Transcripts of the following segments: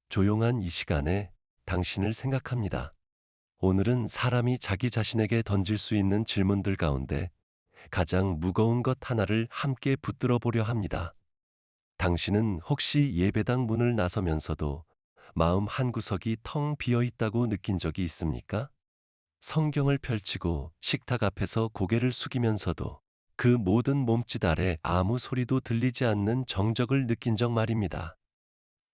조용한 이 시간에 당신을 생각합니다. 오늘은 사람이 자기 자신에게 던질 수 있는 질문들 가운데 가장 무거운 것 하나를 함께 붙들어 보려 합니다. 당신은 혹시 예배당 문을 나서면서도 마음 한구석이 텅 비어 있다고 느낀 적이 있습니까? 성경을 펼치고 식탁 앞에서 고개를 숙이면서도 그 모든 몸짓 아래 아무 소리도 들리지 않는 정적을 느낀 적 말입니다.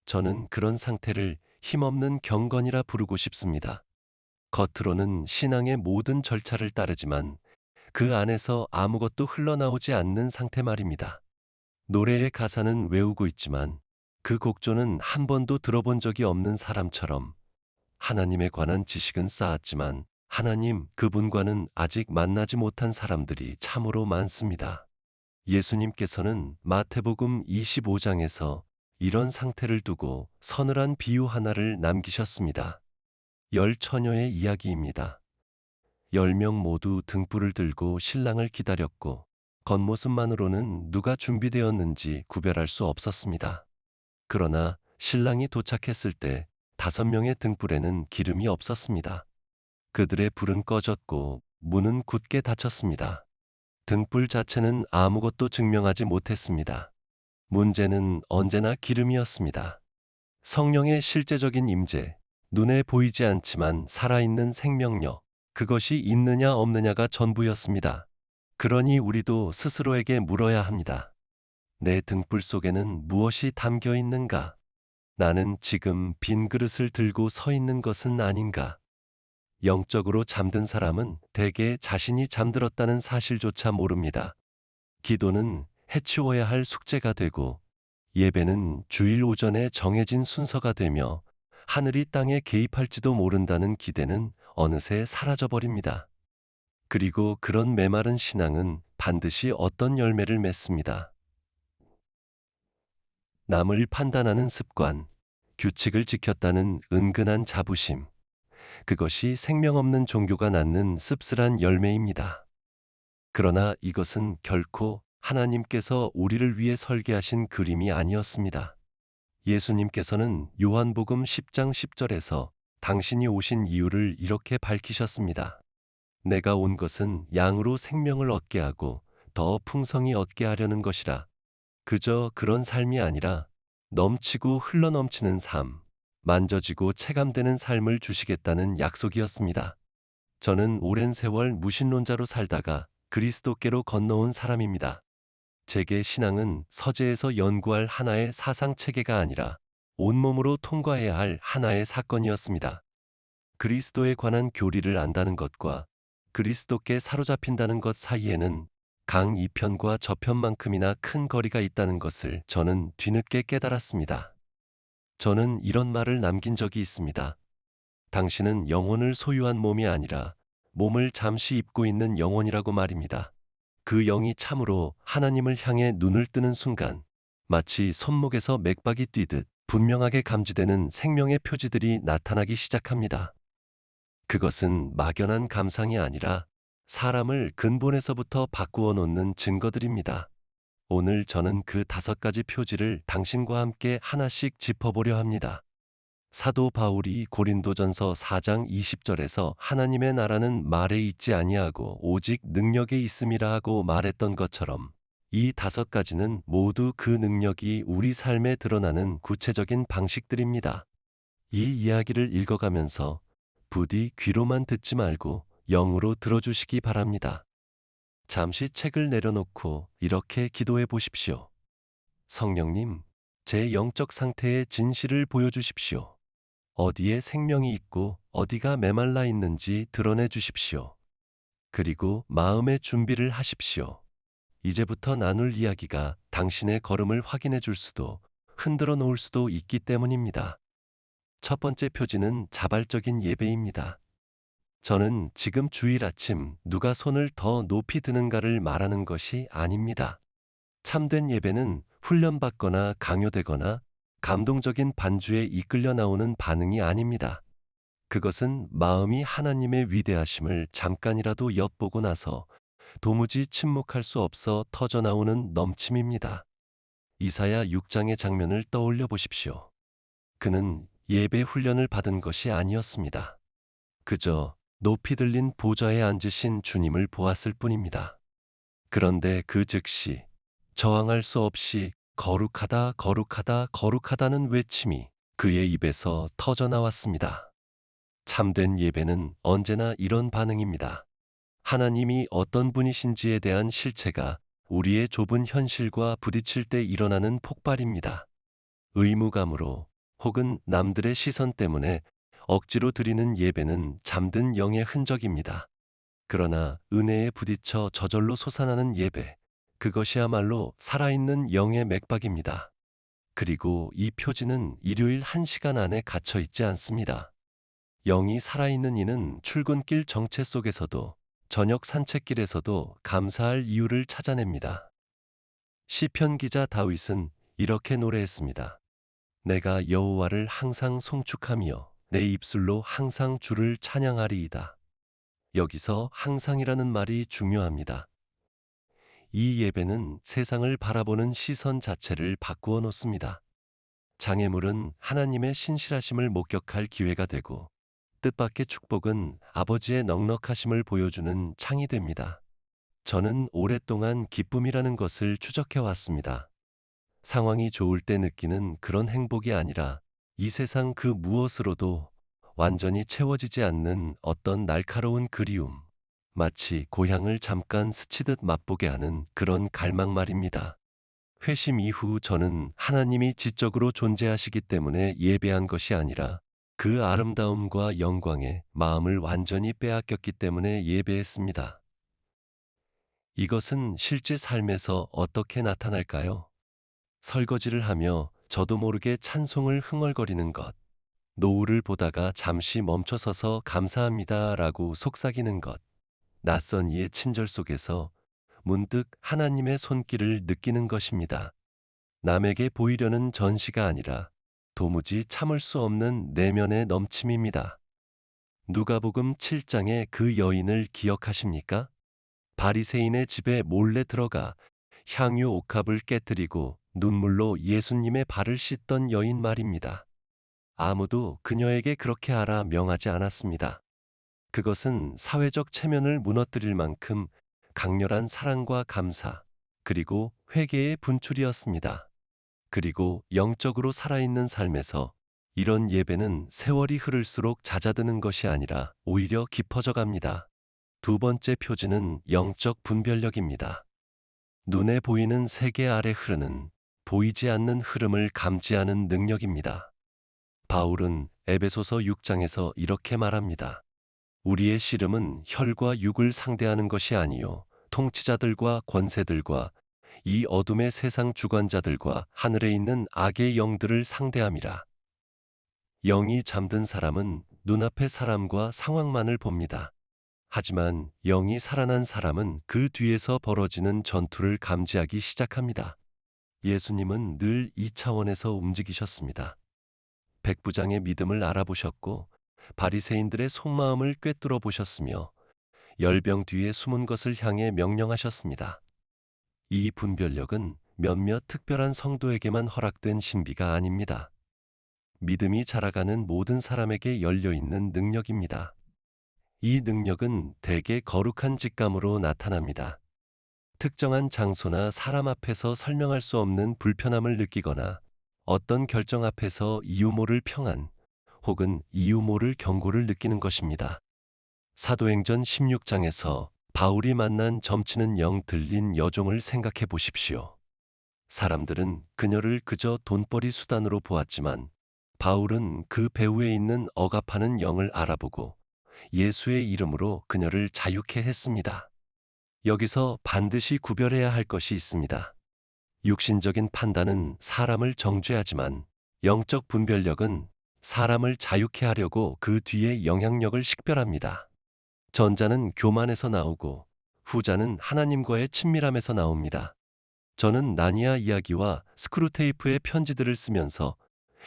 저는 그런 상태를 힘없는 경건이라 부르고 싶습니다. 겉으로는 신앙의 모든 절차를 따르지만 그 안에서 아무것도 흘러나오지 않는 상태 말입니다. 노래의 가사는 외우고 있지만 그 곡조는 한 번도 들어본 적이 없는 사람처럼 하나님에 관한 지식은 쌓았지만 하나님 그분과는 아직 만나지 못한 사람들이 참으로 많습니다. 예수님께서는 마태복음 25장에서 이런 상태를 두고 서늘한 비유 하나를 남기셨습니다. 열 처녀의 이야기입니다. 10명 모두 등불을 들고 신랑을 기다렸고 겉모습만으로는 누가 준비되었는지 구별할 수 없었습니다. 그러나 신랑이 도착했을 때 5명의 등불에는 기름이 없었습니다. 그들의 불은 꺼졌고 문은 굳게 닫혔습니다. 등불 자체는 아무것도 증명하지 못했습니다. 문제는 언제나 기름이었습니다. 성령의 실제적인 임재, 눈에 보이지 않지만 살아있는 생명력, 그것이 있느냐 없느냐가 전부였습니다. 그러니 우리도 스스로에게 물어야 합니다. 내 등불 속에는 무엇이 담겨 있는가? 나는 지금 빈 그릇을 들고 서 있는 것은 아닌가? 영적으로 잠든 사람은 대개 자신이 잠들었다는 사실조차 모릅니다. 기도는 해치워야 할 숙제가 되고 예배는 주일 오전에 정해진 순서가 되며 하늘이 땅에 개입할지도 모른다는 기대는 어느새 사라져버립니다. 그리고 그런 메마른 신앙은 반드시 어떤 열매를 맺습니다. 남을 판단하는 습관, 규칙을 지켰다는 은근한 자부심, 그것이 생명 없는 종교가 낳는 씁쓸한 열매입니다. 그러나 이것은 결코 하나님께서 우리를 위해 설계하신 그림이 아니었습니다. 예수님께서는 요한복음 10장 10절에서 당신이 오신 이유를 이렇게 밝히셨습니다. 내가 온 것은 양으로 생명을 얻게 하고 더 풍성히 얻게 하려는 것이라. 그저 그런 삶이 아니라 넘치고 흘러넘치는 삶, 만져지고 체감되는 삶을 주시겠다는 약속이었습니다. 저는 오랜 세월 무신론자로 살다가 그리스도께로 건너온 사람입니다. 제게 신앙은 서재에서 연구할 하나의 사상 체계가 아니라 온몸으로 통과해야 할 하나의 사건이었습니다. 그리스도에 관한 교리를 안다는 것과 그리스도께 사로잡힌다는 것 사이에는 강 이편과 저편만큼이나 큰 거리가 있다는 것을 저는 뒤늦게 깨달았습니다. 저는 이런 말을 남긴 적이 있습니다. 당신은 영혼을 소유한 몸이 아니라 몸을 잠시 입고 있는 영혼이라고 말입니다. 그 영이 참으로 하나님을 향해 눈을 뜨는 순간 마치 손목에서 맥박이 뛰듯 분명하게 감지되는 생명의 표지들이 나타나기 시작합니다. 그것은 막연한 감상이 아니라 사람을 근본에서부터 바꾸어 놓는 증거들입니다. 오늘 저는 그 5가지 표지를 당신과 함께 하나씩 짚어보려 합니다. 사도 바울이 고린도전서 4장 20절에서 하나님의 나라는 말에 있지 아니하고 오직 능력에 있음이라 하고 말했던 것처럼 이 5가지는 모두 그 능력이 우리 삶에 드러나는 구체적인 방식들입니다. 이 이야기를 읽어가면서 부디 귀로만 듣지 말고 영으로 들어주시기 바랍니다. 잠시 책을 내려놓고 이렇게 기도해 보십시오. 성령님, 제 영적 상태의 진실을 보여주십시오. 어디에 생명이 있고 어디가 메말라 있는지 드러내 주십시오. 그리고 마음의 준비를 하십시오. 이제부터 나눌 이야기가 당신의 걸음을 확인해 줄 수도 흔들어 놓을 수도 있기 때문입니다. 첫 번째 표지는 자발적인 예배입니다. 저는 지금 주일 아침 누가 손을 더 높이 드는가를 말하는 것이 아닙니다. 참된 예배는 훈련받거나 강요되거나 감동적인 반주에 이끌려 나오는 반응이 아닙니다. 그것은 마음이 하나님의 위대하심을 잠깐이라도 엿보고 나서 도무지 침묵할 수 없어 터져나오는 넘침입니다. 이사야 6장의 장면을 떠올려 보십시오. 그는 예배 훈련을 받은 것이 아니었습니다. 그저 높이 들린 보좌에 앉으신 주님을 보았을 뿐입니다. 그런데 그 즉시 저항할 수 없이 거룩하다, 거룩하다, 거룩하다는 외침이 그의 입에서 터져 나왔습니다. 참된 예배는 언제나 이런 반응입니다. 하나님이 어떤 분이신지에 대한 실체가 우리의 좁은 현실과 부딪힐 때 일어나는 폭발입니다. 의무감으로 혹은 남들의 시선 때문에 억지로 드리는 예배는 잠든 영의 흔적입니다. 그러나 은혜에 부딪혀 저절로 솟아나는 예배, 그것이야말로 살아있는 영의 맥박입니다. 그리고 이 표지는 일요일 1시간 안에 갇혀 있지 않습니다. 영이 살아있는 이는 출근길 정체 속에서도 저녁 산책길에서도 감사할 이유를 찾아냅니다. 시편 기자 다윗은 이렇게 노래했습니다. 내가 여호와를 항상 송축하며 내 입술로 항상 주를 찬양하리이다. 여기서 항상이라는 말이 중요합니다. 이 예배는 세상을 바라보는 시선 자체를 바꾸어 놓습니다. 장애물은 하나님의 신실하심을 목격할 기회가 되고 뜻밖의 축복은 아버지의 넉넉하심을 보여주는 창이 됩니다. 저는 오랫동안 기쁨이라는 것을 추적해 왔습니다. 상황이 좋을 때 느끼는 그런 행복이 아니라 이 세상 그 무엇으로도 완전히 채워지지 않는 어떤 날카로운 그리움, 마치 고향을 잠깐 스치듯 맛보게 하는 그런 갈망 말입니다. 회심 이후 저는 하나님이 지적으로 존재하시기 때문에 예배한 것이 아니라 그 아름다움과 영광에 마음을 완전히 빼앗겼기 때문에 예배했습니다. 이것은 실제 삶에서 어떻게 나타날까요? 설거지를 하며 저도 모르게 찬송을 흥얼거리는 것, 노을을 보다가 잠시 멈춰서서 감사합니다라고 속삭이는 것, 낯선 이의 친절 속에서 문득 하나님의 손길을 느끼는 것입니다. 남에게 보이려는 전시가 아니라 도무지 참을 수 없는 내면의 넘침입니다. 누가복음 7장의 그 여인을 기억하십니까? 바리새인의 집에 몰래 들어가 향유 옥합을 깨뜨리고 눈물로 예수님의 발을 씻던 여인 말입니다. 아무도 그녀에게 그렇게 하라 명하지 않았습니다. 그것은 사회적 체면을 무너뜨릴 만큼 강렬한 사랑과 감사, 그리고 회개의 분출이었습니다. 그리고 영적으로 살아있는 삶에서 이런 예배는 세월이 흐를수록 잦아드는 것이 아니라 오히려 깊어져 갑니다. 두 번째 표지는 영적 분별력입니다. 눈에 보이는 세계 아래 흐르는 보이지 않는 흐름을 감지하는 능력입니다. 바울은 에베소서 6장에서 이렇게 말합니다. 우리의 씨름은 혈과 육을 상대하는 것이 아니요 통치자들과 권세들과 이 어둠의 세상 주관자들과 하늘에 있는 악의 영들을 상대함이라. 영이 잠든 사람은 눈앞의 사람과 상황만을 봅니다. 하지만 영이 살아난 사람은 그 뒤에서 벌어지는 전투를 감지하기 시작합니다. 예수님은 늘 이 차원에서 움직이셨습니다. 백부장의 믿음을 알아보셨고 바리새인들의 속마음을 꿰뚫어 보셨으며 열병 뒤에 숨은 것을 향해 명령하셨습니다. 이 분별력은 몇몇 특별한 성도에게만 허락된 신비가 아닙니다. 믿음이 자라가는 모든 사람에게 열려있는 능력입니다. 이 능력은 대개 거룩한 직감으로 나타납니다. 특정한 장소나 사람 앞에서 설명할 수 없는 불편함을 느끼거나 어떤 결정 앞에서 이유 모를 평안 혹은 이유 모를 경고를 느끼는 것입니다. 사도행전 16장에서 바울이 만난 점치는 영 들린 여종을 생각해 보십시오. 사람들은 그녀를 그저 돈벌이 수단으로 보았지만 바울은 그 배후에 있는 억압하는 영을 알아보고 예수의 이름으로 그녀를 자유케 했습니다. 여기서 반드시 구별해야 할 것이 있습니다. 육신적인 판단은 사람을 정죄하지만 영적 분별력은 사람을 자유케 하려고 그 뒤에 영향력을 식별합니다. 전자는 교만에서 나오고 후자는 하나님과의 친밀함에서 나옵니다. 저는 나니아 이야기와 스크루테이프의 편지들을 쓰면서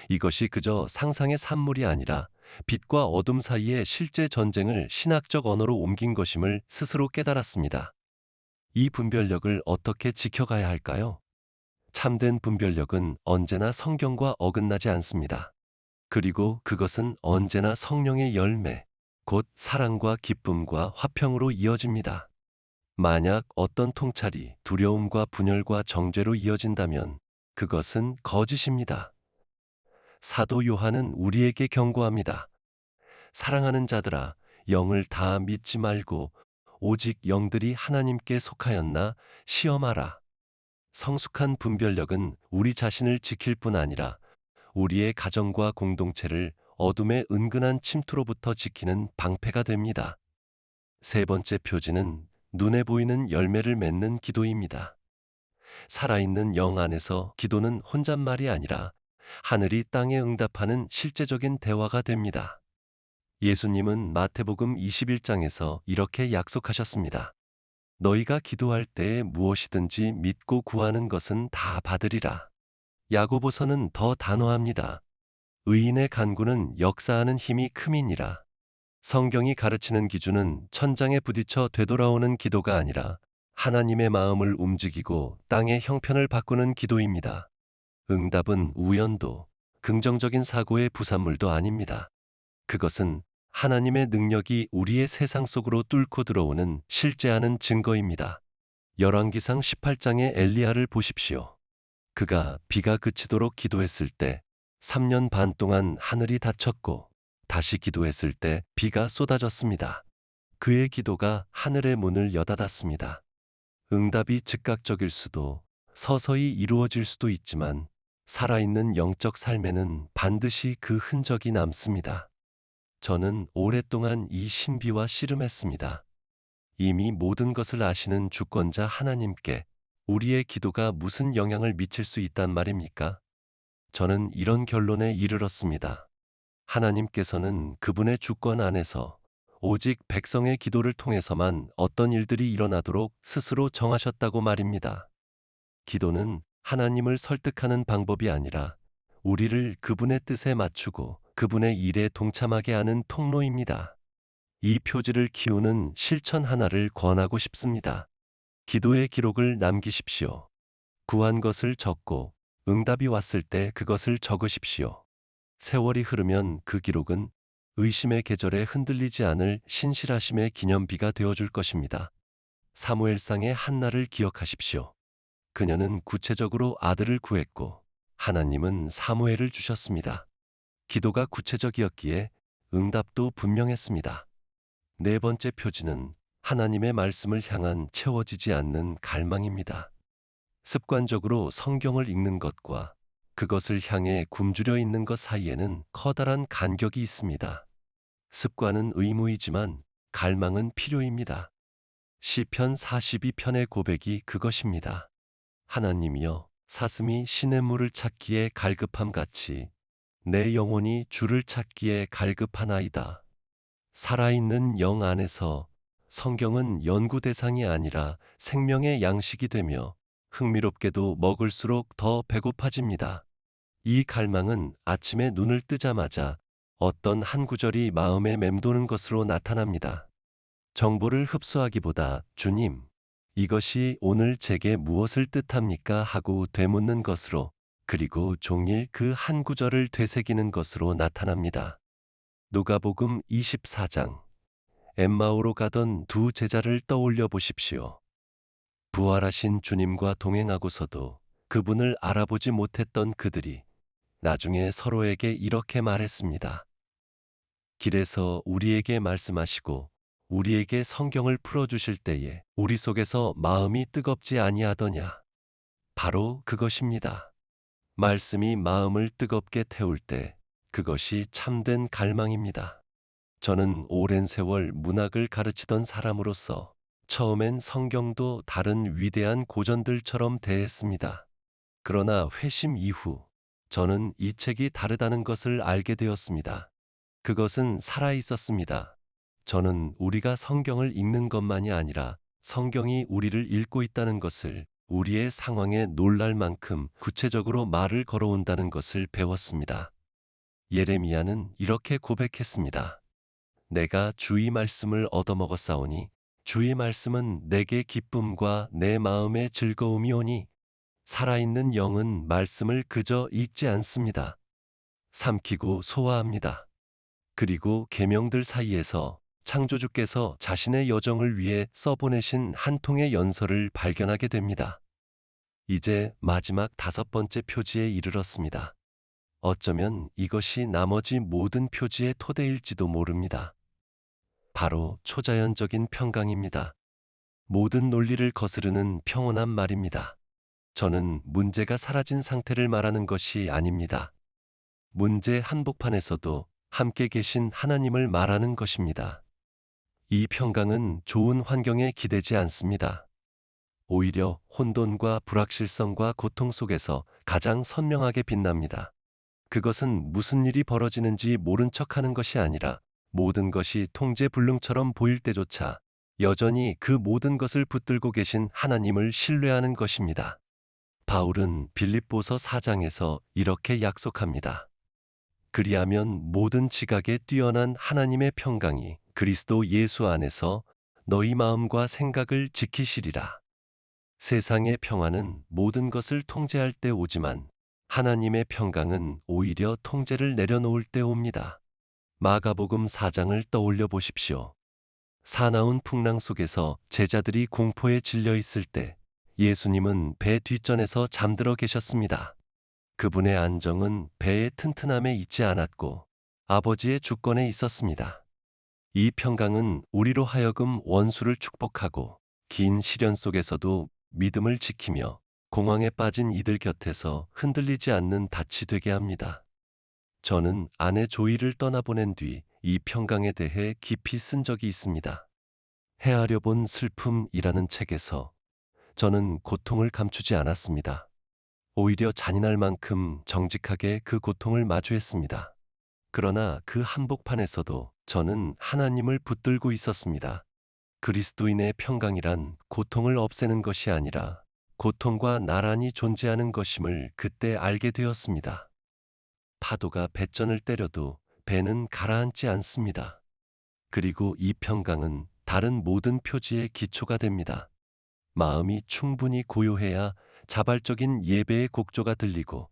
이것이 그저 상상의 산물이 아니라 빛과 어둠 사이의 실제 전쟁을 신학적 언어로 옮긴 것임을 스스로 깨달았습니다. 이 분별력을 어떻게 지켜가야 할까요? 참된 분별력은 언제나 성경과 어긋나지 않습니다. 그리고 그것은 언제나 성령의 열매, 곧 사랑과 기쁨과 화평으로 이어집니다. 만약 어떤 통찰이 두려움과 분열과 정죄로 이어진다면 그것은 거짓입니다. 사도 요한은 우리에게 경고합니다. 사랑하는 자들아, 영을 다 믿지 말고 오직 영들이 하나님께 속하였나 시험하라. 성숙한 분별력은 우리 자신을 지킬 뿐 아니라 우리의 가정과 공동체를 어둠의 은근한 침투로부터 지키는 방패가 됩니다. 세 번째 표지는 눈에 보이는 열매를 맺는 기도입니다. 살아있는 영 안에서 기도는 혼잣말이 아니라 하늘이 땅에 응답하는 실제적인 대화가 됩니다. 예수님은 마태복음 21장에서 이렇게 약속하셨습니다. 너희가 기도할 때에 무엇이든지 믿고 구하는 것은 다 받으리라. 야고보서는 더 단호합니다. 의인의 간구는 역사하는 힘이 큼이니라. 성경이 가르치는 기준은 천장에 부딪혀 되돌아오는 기도가 아니라 하나님의 마음을 움직이고 땅의 형편을 바꾸는 기도입니다. 응답은 우연도, 긍정적인 사고의 부산물도 아닙니다. 그것은 하나님의 능력이 우리의 세상 속으로 뚫고 들어오는 실제하는 증거입니다. 열왕기상 18장의 엘리야를 보십시오. 그가 비가 그치도록 기도했을 때 3년 반 동안 하늘이 닫혔고 다시 기도했을 때 비가 쏟아졌습니다. 그의 기도가 하늘의 문을 여닫았습니다. 응답이 즉각적일 수도 서서히 이루어질 수도 있지만 살아있는 영적 삶에는 반드시 그 흔적이 남습니다. 저는 오랫동안 이 신비와 씨름했습니다. 이미 모든 것을 아시는 주권자 하나님께 우리의 기도가 무슨 영향을 미칠 수 있단 말입니까? 저는 이런 결론에 이르렀습니다. 하나님께서는 그분의 주권 안에서 오직 백성의 기도를 통해서만 어떤 일들이 일어나도록 스스로 정하셨다고 말입니다. 기도는 하나님을 설득하는 방법이 아니라 우리를 그분의 뜻에 맞추고 그분의 일에 동참하게 하는 통로입니다. 이 표지를 키우는 실천 하나를 권하고 싶습니다. 기도의 기록을 남기십시오. 구한 것을 적고 응답이 왔을 때 그것을 적으십시오. 세월이 흐르면 그 기록은 의심의 계절에 흔들리지 않을 신실하심의 기념비가 되어줄 것입니다. 사무엘상의 한나를 기억하십시오. 그녀는 구체적으로 아들을 구했고 하나님은 사무엘을 주셨습니다. 기도가 구체적이었기에 응답도 분명했습니다. 네 번째 표지는 하나님의 말씀을 향한 채워지지 않는 갈망입니다. 습관적으로 성경을 읽는 것과 그것을 향해 굶주려 있는 것 사이에는 커다란 간격이 있습니다. 습관은 의무이지만 갈망은 필요입니다. 시편 42편의 고백이 그것입니다. 하나님이여, 사슴이 시냇물을 찾기에 갈급함 같이 내 영혼이 주를 찾기에 갈급하나이다. 살아있는 영 안에서 성경은 연구 대상이 아니라 생명의 양식이 되며 흥미롭게도 먹을수록 더 배고파집니다. 이 갈망은 아침에 눈을 뜨자마자 어떤 한 구절이 마음에 맴도는 것으로 나타납니다. 정보를 흡수하기보다 주님, 이것이 오늘 제게 무엇을 뜻합니까? 하고 되묻는 것으로, 그리고 종일 그 한 구절을 되새기는 것으로 나타납니다. 누가복음 24장. 엠마오로 가던 두 제자를 떠올려 보십시오. 부활하신 주님과 동행하고서도 그분을 알아보지 못했던 그들이 나중에 서로에게 이렇게 말했습니다. 길에서 우리에게 말씀하시고 우리에게 성경을 풀어주실 때에 우리 속에서 마음이 뜨겁지 아니하더냐. 바로 그것입니다. 말씀이 마음을 뜨겁게 태울 때 그것이 참된 갈망입니다. 저는 오랜 세월 문학을 가르치던 사람으로서 처음엔 성경도 다른 위대한 고전들처럼 대했습니다. 그러나 회심 이후 저는 이 책이 다르다는 것을 알게 되었습니다. 그것은 살아 있었습니다. 저는 우리가 성경을 읽는 것만이 아니라 성경이 우리를 읽고 있다는 것을, 우리의 상황에 놀랄 만큼 구체적으로 말을 걸어온다는 것을 배웠습니다. 예레미야는 이렇게 고백했습니다. 내가 주의 말씀을 얻어먹었사오니 주의 말씀은 내게 기쁨과 내 마음의 즐거움이오니 살아있는 영은 말씀을 그저 읽지 않습니다. 삼키고 소화합니다. 그리고 계명들 사이에서 창조주께서 자신의 여정을 위해 써보내신 한 통의 연서를 발견하게 됩니다. 이제 마지막 5번째 표지에 이르렀습니다. 어쩌면 이것이 나머지 모든 표지의 토대일지도 모릅니다. 바로 초자연적인 평강입니다. 모든 논리를 거스르는 평온한 말입니다. 저는 문제가 사라진 상태를 말하는 것이 아닙니다. 문제 한복판에서도 함께 계신 하나님을 말하는 것입니다. 이 평강은 좋은 환경에 기대지 않습니다. 오히려 혼돈과 불확실성과 고통 속에서 가장 선명하게 빛납니다. 그것은 무슨 일이 벌어지는지 모른 척하는 것이 아니라 모든 것이 통제불능처럼 보일 때조차 여전히 그 모든 것을 붙들고 계신 하나님을 신뢰하는 것입니다. 바울은 빌립보서 4장에서 이렇게 약속합니다. 그리하면 모든 지각에 뛰어난 하나님의 평강이 그리스도 예수 안에서 너희 마음과 생각을 지키시리라. 세상의 평화는 모든 것을 통제할 때 오지만 하나님의 평강은 오히려 통제를 내려놓을 때 옵니다. 마가복음 4장을 떠올려 보십시오. 사나운 풍랑 속에서 제자들이 공포에 질려 있을 때 예수님은 배 뒷전에서 잠들어 계셨습니다. 그분의 안정은 배의 튼튼함에 있지 않았고 아버지의 주권에 있었습니다. 이 평강은 우리로 하여금 원수를 축복하고 긴 시련 속에서도 믿음을 지키며 공황에 빠진 이들 곁에서 흔들리지 않는 닻이 되게 합니다. 저는 아내 조이를 떠나보낸 뒤 이 평강에 대해 깊이 쓴 적이 있습니다. 헤아려 본 슬픔이라는 책에서 저는 고통을 감추지 않았습니다. 오히려 잔인할 만큼 정직하게 그 고통을 마주했습니다. 그러나 그 한복판에서도 저는 하나님을 붙들고 있었습니다. 그리스도인의 평강이란 고통을 없애는 것이 아니라 고통과 나란히 존재하는 것임을 그때 알게 되었습니다. 파도가 뱃전을 때려도 배는 가라앉지 않습니다. 그리고 이 평강은 다른 모든 표지의 기초가 됩니다. 마음이 충분히 고요해야 자발적인 예배의 곡조가 들리고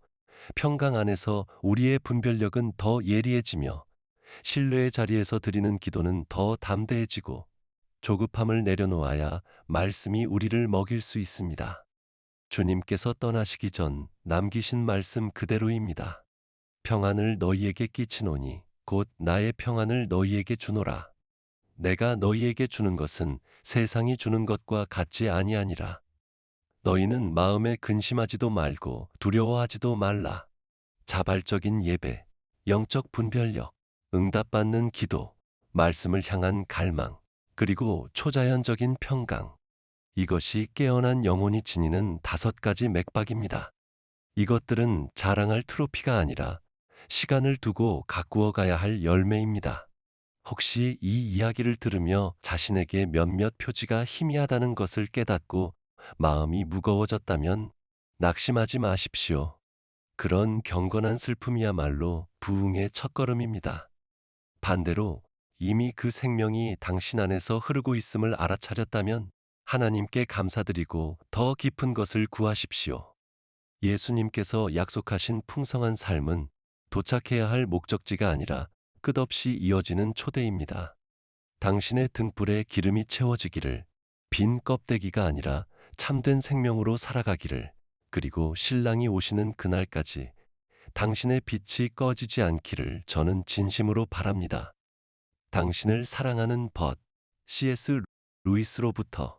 평강 안에서 우리의 분별력은 더 예리해지며 신뢰의 자리에서 드리는 기도는 더 담대해지고 조급함을 내려놓아야 말씀이 우리를 먹일 수 있습니다. 주님께서 떠나시기 전 남기신 말씀 그대로입니다. 평안을 너희에게 끼치노니 곧 나의 평안을 너희에게 주노라. 내가 너희에게 주는 것은 세상이 주는 것과 같지 아니하니라. 너희는 마음에 근심하지도 말고 두려워하지도 말라. 자발적인 예배, 영적 분별력, 응답받는 기도, 말씀을 향한 갈망, 그리고 초자연적인 평강. 이것이 깨어난 영혼이 지니는 5가지 맥박입니다. 이것들은 자랑할 트로피가 아니라 시간을 두고 가꾸어 가야 할 열매입니다. 혹시 이 이야기를 들으며 자신에게 몇몇 표지가 희미하다는 것을 깨닫고 마음이 무거워졌다면 낙심하지 마십시오. 그런 경건한 슬픔이야말로 부흥의 첫걸음입니다. 반대로 이미 그 생명이 당신 안에서 흐르고 있음을 알아차렸다면 하나님께 감사드리고 더 깊은 것을 구하십시오. 예수님께서 약속하신 풍성한 삶은 도착해야 할 목적지가 아니라 끝없이 이어지는 초대입니다. 당신의 등불에 기름이 채워지기를, 빈 껍데기가 아니라 참된 생명으로 살아가기를, 그리고 신랑이 오시는 그날까지 당신의 빛이 꺼지지 않기를 저는 진심으로 바랍니다. 당신을 사랑하는 벗, C.S. 루이스로부터